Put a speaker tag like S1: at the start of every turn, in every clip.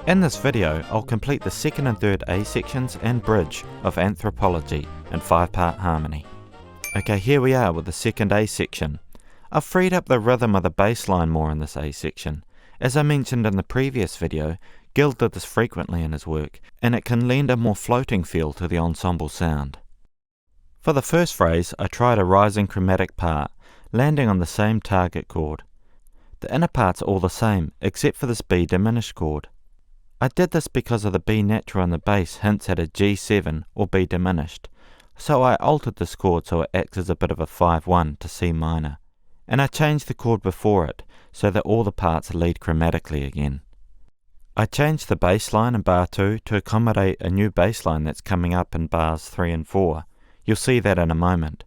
S1: In this video, I'll complete the second and third A sections and bridge of Anthropology in 5-part harmony. Okay, here we are with the second A section. I've freed up the rhythm of the bass line more in this A section. As I mentioned in the previous video, Gil did this frequently in his work, and it can lend a more floating feel to the ensemble sound. For the first phrase, I tried a rising chromatic part, landing on the same target chord. The inner parts are all the same, except for this B diminished chord. I did this because of the B natural in the bass hints at a G7 or B diminished, so I altered this chord so it acts as a bit of a 5-1 to C minor, and I changed the chord before it so that all the parts lead chromatically again. I changed the bass line in bar 2 to accommodate a new bass line that's coming up in bars 3 and 4. You'll see that in a moment,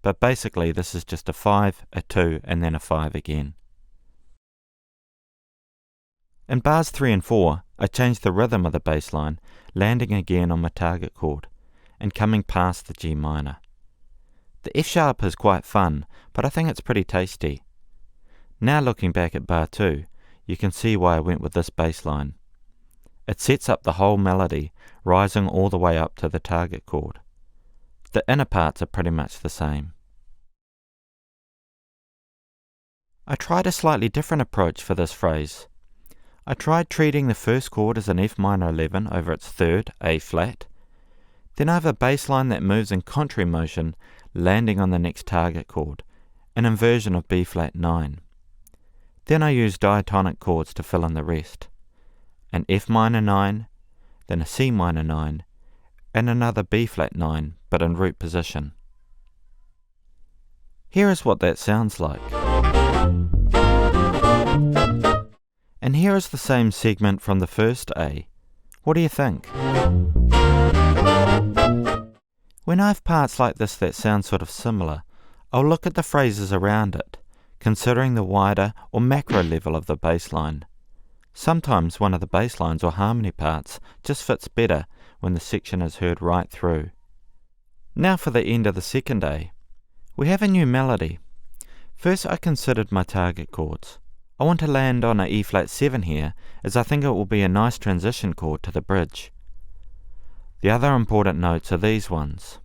S1: but basically this is just a 5, a 2 and then a 5 again. In bars 3 and 4, I changed the rhythm of the bass line, landing again on my target chord, and coming past the G minor. The F sharp is quite fun, but I think it's pretty tasty. Now looking back at bar 2, you can see why I went with this bass line. It sets up the whole melody, rising all the way up to the target chord. The inner parts are pretty much the same. I tried a slightly different approach for this phrase. I tried treating the first chord as an F minor 11 over its third, A flat. Then I have a bass line that moves in contrary motion, landing on the next target chord, an inversion of B flat 9. Then I use diatonic chords to fill in the rest. An F minor 9, then a C minor 9, and another B flat 9, but in root position. Here is what that sounds like. And here is the same segment from the first A. What do you think? When I have parts like this that sound sort of similar, I'll look at the phrases around it, considering the wider or macro level of the bass line. Sometimes one of the bass lines or harmony parts just fits better when the section is heard right through. Now for the end of the second A. We have a new melody. First I considered my target chords. I want to land on a E flat 7 here, as I think it will be a nice transition chord to the bridge. The other important notes are these ones.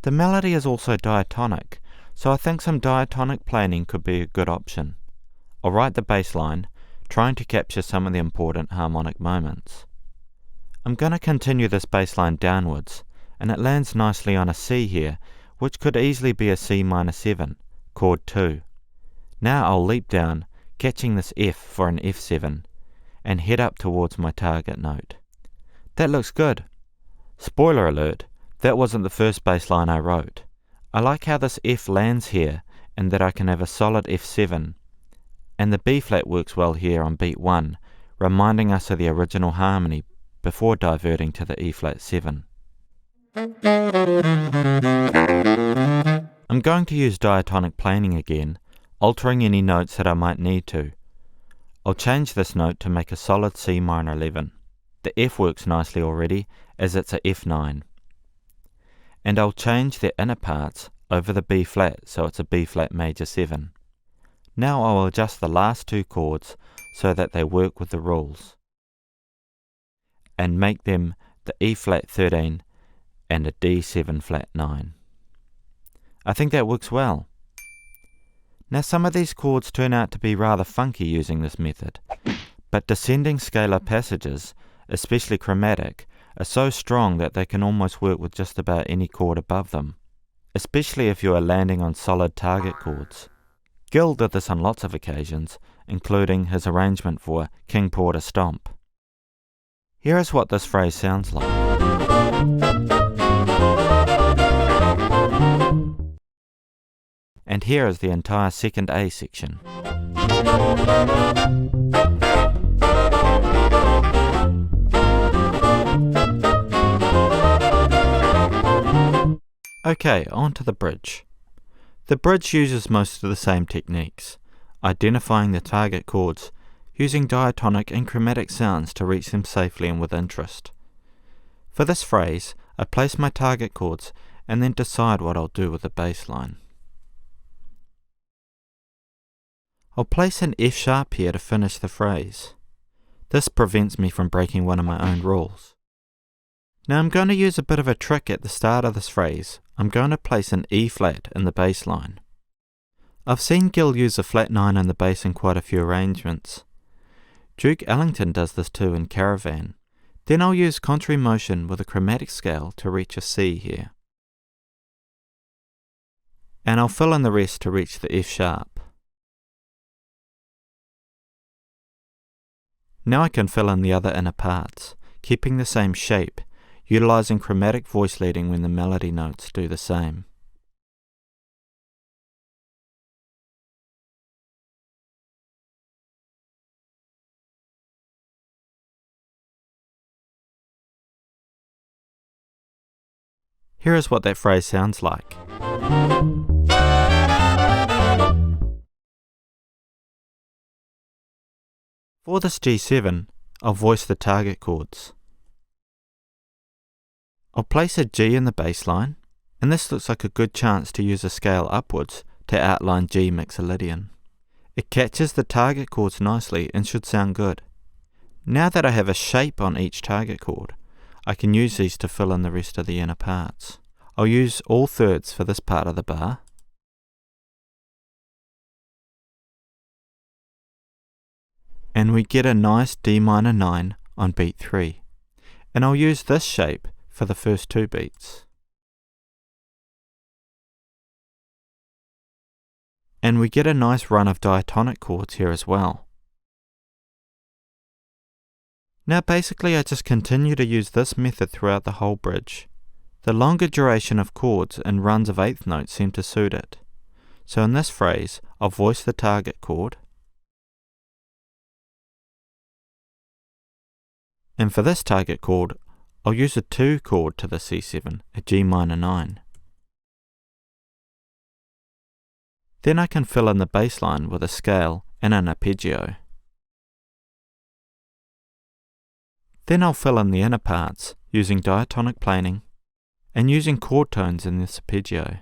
S1: The melody is also diatonic, so I think some diatonic planing could be a good option. I'll write the bass line, trying to capture some of the important harmonic moments. I'm going to continue this bass line downwards, and it lands nicely on a C here, which could easily be a C minor 7, chord 2. Now I'll leap down, catching this F for an F7, and head up towards my target note. That looks good. Spoiler alert, that wasn't the first bass line I wrote. I like how this F lands here, and that I can have a solid F7, and the B flat works well here on beat 1, reminding us of the original harmony before diverting to the E flat 7. I'm going to use diatonic planing again, altering any notes that I might need to. I'll change this note to make a solid C minor 11. The F works nicely already, as it's a F9. And I'll change the inner parts over the B flat so it's a B flat major 7. Now I'll adjust the last two chords so that they work with the rules, and make them the E flat 13 and a D7 flat 9. I think that works well. Now some of these chords turn out to be rather funky using this method, but descending scalar passages, especially chromatic, are so strong that they can almost work with just about any chord above them, especially if you are landing on solid target chords. Gil did this on lots of occasions, including his arrangement for King Porter Stomp. Here is what this phrase sounds like. And here is the entire second A section. Okay, on to the bridge. The bridge uses most of the same techniques, identifying the target chords, using diatonic and chromatic sounds to reach them safely and with interest. For this phrase, I place my target chords and then decide what I'll do with the bass line. I'll place an F sharp here to finish the phrase. This prevents me from breaking one of my own rules. Now I'm going to use a bit of a trick at the start of this phrase. I'm going to place an E flat in the bass line. I've seen Gil use a flat 9 in the bass in quite a few arrangements. Duke Ellington does this too in Caravan. Then I'll use contrary motion with a chromatic scale to reach a C here. And I'll fill in the rest to reach the F sharp. Now I can fill in the other inner parts, keeping the same shape, utilising chromatic voice leading when the melody notes do the same. Here is what that phrase sounds like. For this G7, I'll voice the target chords. I'll place a G in the bass line, and this looks like a good chance to use a scale upwards to outline G mixolydian. It catches the target chords nicely and should sound good. Now that I have a shape on each target chord, I can use these to fill in the rest of the inner parts. I'll use all thirds for this part of the bar. And we get a nice D minor 9 on beat 3. And I'll use this shape for the first 2 beats. And we get a nice run of diatonic chords here as well. Now basically I just continue to use this method throughout the whole bridge. The longer duration of chords and runs of eighth notes seem to suit it. So in this phrase, I'll voice the target chord. And for this target chord, I'll use a 2 chord to the C7, a G minor 9. Then I can fill in the bass line with a scale and an arpeggio. Then I'll fill in the inner parts using diatonic planing and using chord tones in this arpeggio.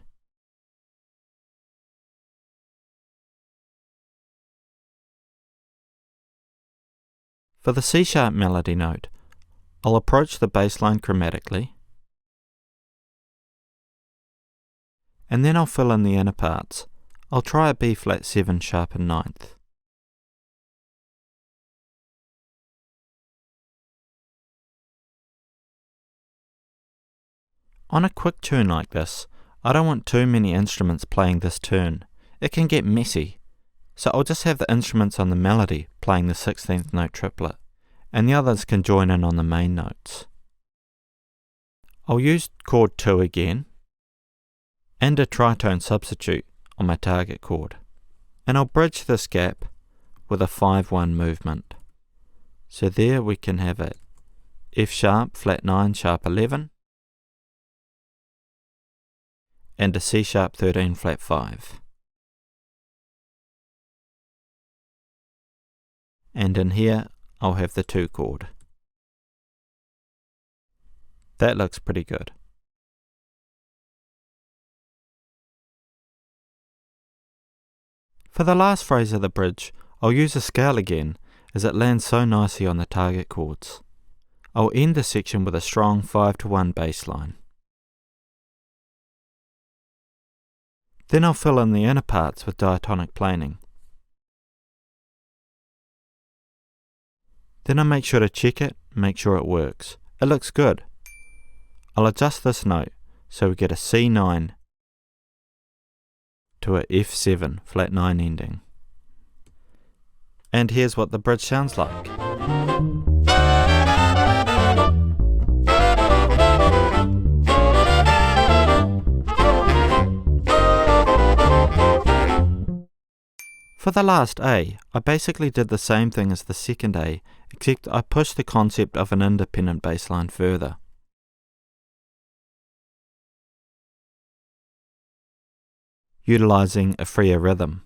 S1: For the C-sharp melody note, I'll approach the bass line chromatically, and then I'll fill in the inner parts. I'll try a B-flat 7 sharpened 9th. On a quick tune like this, I don't want too many instruments playing this tune. It can get messy. So I'll just have the instruments on the melody playing the 16th note triplet, and the others can join in on the main notes. I'll use chord 2 again, and a tritone substitute on my target chord, and I'll bridge this gap with a 5-1 movement. So there we can have it F sharp, flat 9, sharp 11, and a C sharp 13, flat 5. And in here, I'll have the 2 chord. That looks pretty good. For the last phrase of the bridge, I'll use a scale again, as it lands so nicely on the target chords. I'll end the section with a strong 5-1 bass line. Then I'll fill in the inner parts with diatonic planing. Then I make sure to check it, make sure it works. It looks good. I'll adjust this note so we get a C9 to a F7 flat 9 ending. And here's what the bridge sounds like. For the last A, I basically did the same thing as the second A, except I pushed the concept of an independent bass line further. Utilising a freer rhythm.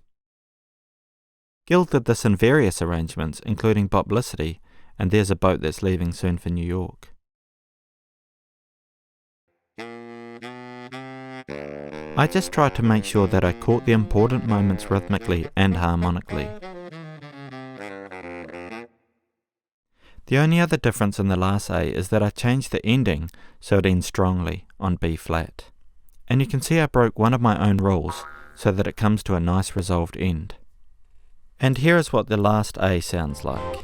S1: Gil did this in various arrangements, including Boplicity, and There's a Boat That's Leaving Soon for New York. I just tried to make sure that I caught the important moments rhythmically and harmonically. The only other difference in the last A is that I changed the ending so it ends strongly on B flat. And you can see I broke one of my own rules so that it comes to a nice resolved end. And here is what the last A sounds like.